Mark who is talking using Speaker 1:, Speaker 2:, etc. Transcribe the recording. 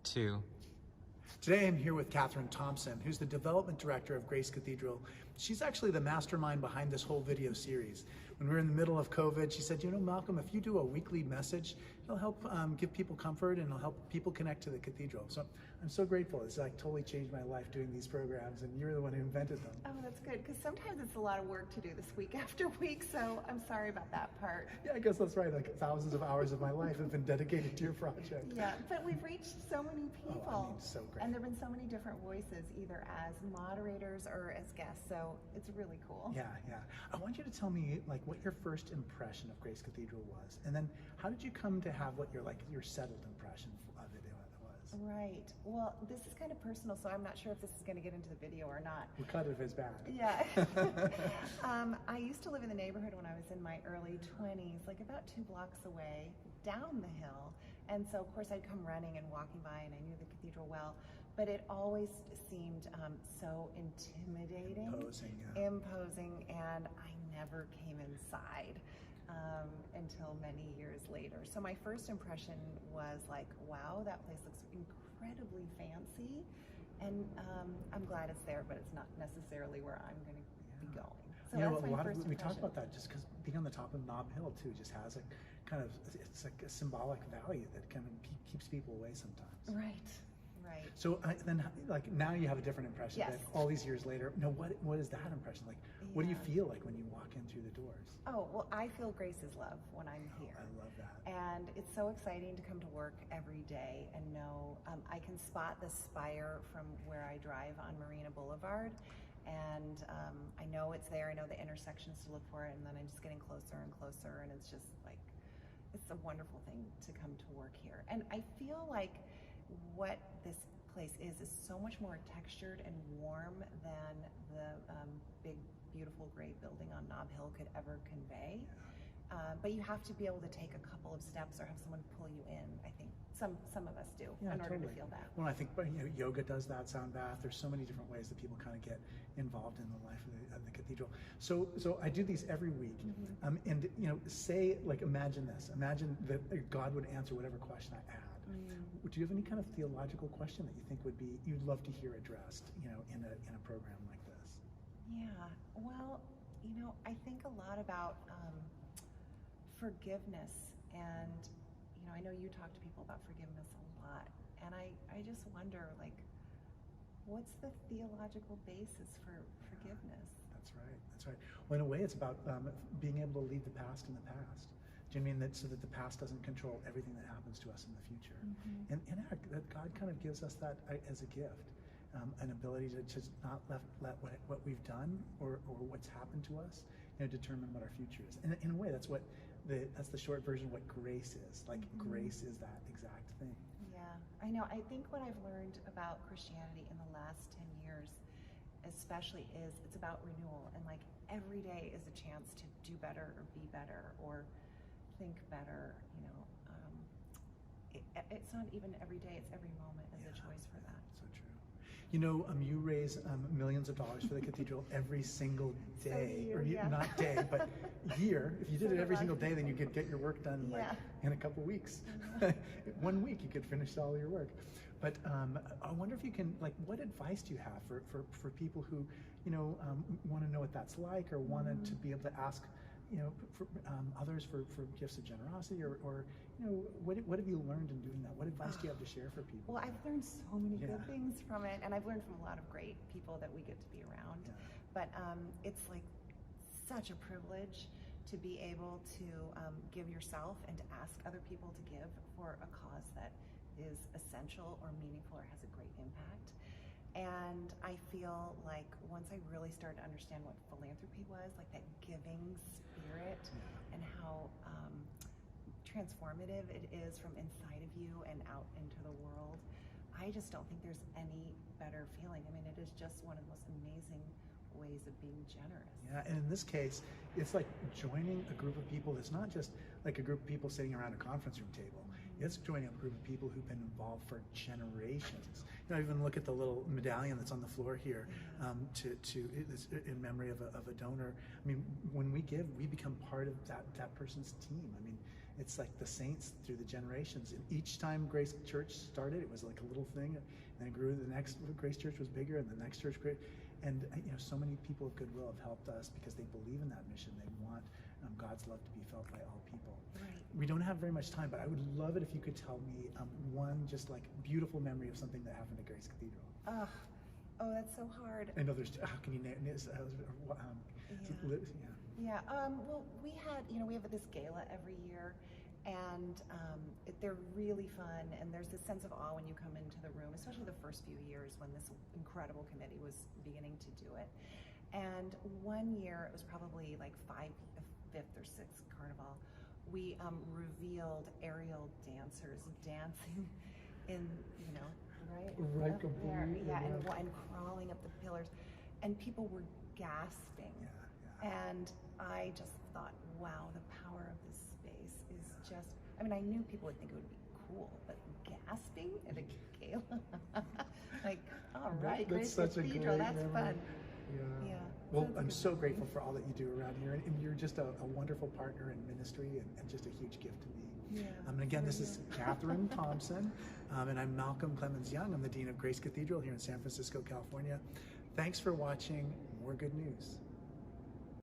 Speaker 1: 2.
Speaker 2: Today I'm here with Katherine Thompson, who's the development director of Grace Cathedral. She's actually the mastermind behind this whole video series. When we were in the middle of COVID, she said, you know, Malcolm, if you do a weekly message, it'll help give people comfort and it'll help people connect to the cathedral. So I'm so grateful. It's like totally changed my life doing these programs, and you're the one who invented them.
Speaker 3: Oh, that's good, because sometimes it's a lot of work to do this week after week, so I'm sorry about that part.
Speaker 2: Yeah, I guess that's right. Like thousands of hours of my life have been dedicated to your project.
Speaker 3: Yeah, but we've reached so many people.
Speaker 2: Oh, I mean, so great.
Speaker 3: And there have been so many different voices, either as moderators or as guests, so it's really cool.
Speaker 2: Yeah, yeah. I want you to tell me like what your first impression of Grace Cathedral was, and then how did you come to have what your settled impression of it was?
Speaker 3: Right. Well, this is kind of personal, so I'm not sure if this is going to get into the video or not.
Speaker 2: We'll cut it if it's bad.
Speaker 3: Yeah. I used to live in the neighborhood when I was in my early 20s, like about 2 blocks away, down the hill. And so, of course, I'd come running and walking by, and I knew the cathedral well, but it always seemed so intimidating. Imposing, and I never came inside until many years later. So my first impression was like, wow, that place looks incredibly fancy, and I'm glad it's there, but it's not necessarily where I'm going to be going. So
Speaker 2: you know,
Speaker 3: that's my first impression.
Speaker 2: We talked about that just because being on the top of Nob Hill too just has a kind of, it's like a symbolic value that kind of keeps people away sometimes.
Speaker 3: Right. Right.
Speaker 2: So then, like, now you have a different impression.
Speaker 3: Yes.
Speaker 2: That all these years later. No, what is that impression like? What do you feel like when you walk in through the doors?
Speaker 3: Oh, well, I feel Grace's love when I'm here.
Speaker 2: I love that.
Speaker 3: And it's so exciting to come to work every day and know I can spot the spire from where I drive on Marina Boulevard, and I know it's there. I know the intersections to look for it, and then I'm just getting closer and closer, and it's just like, it's a wonderful thing to come to work here. And I feel like what this place is so much more textured and warm than the big, beautiful gray building on Nob Hill could ever convey. But you have to be able to take a couple of steps or have someone pull you in. I think some of us do in order to feel that.
Speaker 2: Well, I think yoga does that, sound bath. There's so many different ways that people kind of get involved in the life of the cathedral. So I do these every week, and say, like, imagine this. Imagine that God would answer whatever question I had. Do you have any kind of theological question that you think you'd love to hear addressed, in a program like this?
Speaker 3: Yeah. Well, I think a lot about forgiveness, and I know you talk to people about forgiveness a lot, and I just wonder, like, what's the theological basis for forgiveness?
Speaker 2: That's right. That's right. Well, in a way, it's about being able to leave the past in the past. Do you mean that so that the past doesn't control everything that happens to us in the future? And that God kind of gives us that as a gift, an ability to just not let what we've done or what's happened to us, determine what our future is. And in a way, that's the short version of what grace is. Like, grace is that exact thing.
Speaker 3: Yeah, I know. I think what I've learned about Christianity in the last 10 years, especially, is it's about renewal, and like every day is a chance to do better or be better or think better. It's not even every day, it's every moment is a choice for that.
Speaker 2: So true. You raise millions of dollars for the cathedral every single day, not day, but year. If you did it every single day, then you could get your work done in a couple weeks. 1 week you could finish all your work. But I wonder if you can, like, what advice do you have for people who, want to know what that's like, or wanted to be able to ask, for others for gifts of generosity, or what have you learned in doing that? What advice do you have to share for people?
Speaker 3: Well, I've learned so many good things from it, and I've learned from a lot of great people that we get to be around. But it's like such a privilege to be able to give yourself and to ask other people to give for a cause that is essential or meaningful or has a great impact. And I feel like once I really started to understand what philanthropy was, like that giving spirit, and how transformative it is from inside of you and out into the world, I just don't think there's any better feeling. I mean, it is just one of the most amazing ways of being generous.
Speaker 2: Yeah, and in this case, it's like joining a group of people that's not just like a group of people sitting around a conference room table. It's joining a group of people who've been involved for generations. Even look at the little medallion that's on the floor here, it's in memory of a donor. I mean, when we give, we become part of that person's team. I mean, It's like the saints through the generations. And each time Grace Church started, it was like a little thing, and then it grew. The next Grace Church was bigger, and the next church grew. And so many people of goodwill have helped us because they believe in that mission. They want God's love to be felt by all people.
Speaker 3: Right.
Speaker 2: We don't have very much time, but I would love it if you could tell me one just like beautiful memory of something that happened at Grace Cathedral.
Speaker 3: Oh, that's so hard.
Speaker 2: I know there's. How can you name this?
Speaker 3: Yeah. Well, we have this gala every year, and they're really fun. And there's this sense of awe when you come into the room, especially the first few years when this incredible committee was beginning to do it. And one year, it was probably like fifth or sixth carnival, we revealed aerial dancers dancing in, right up there, and crawling up the pillars, and people were gasping. And I just thought, wow, the power of this space is just, I knew people would think it would be cool, but gasping at a gala, like, all right, Grace Cathedral, that's fun. Yeah.
Speaker 2: Well, I'm so grateful for all that you do around here, and you're just a wonderful partner in ministry and just a huge gift to me.
Speaker 3: Yeah.
Speaker 2: And again, this is Katherine Thompson, and I'm Malcolm Clemens Young. I'm the Dean of Grace Cathedral here in San Francisco, California. Thanks for watching More Good News.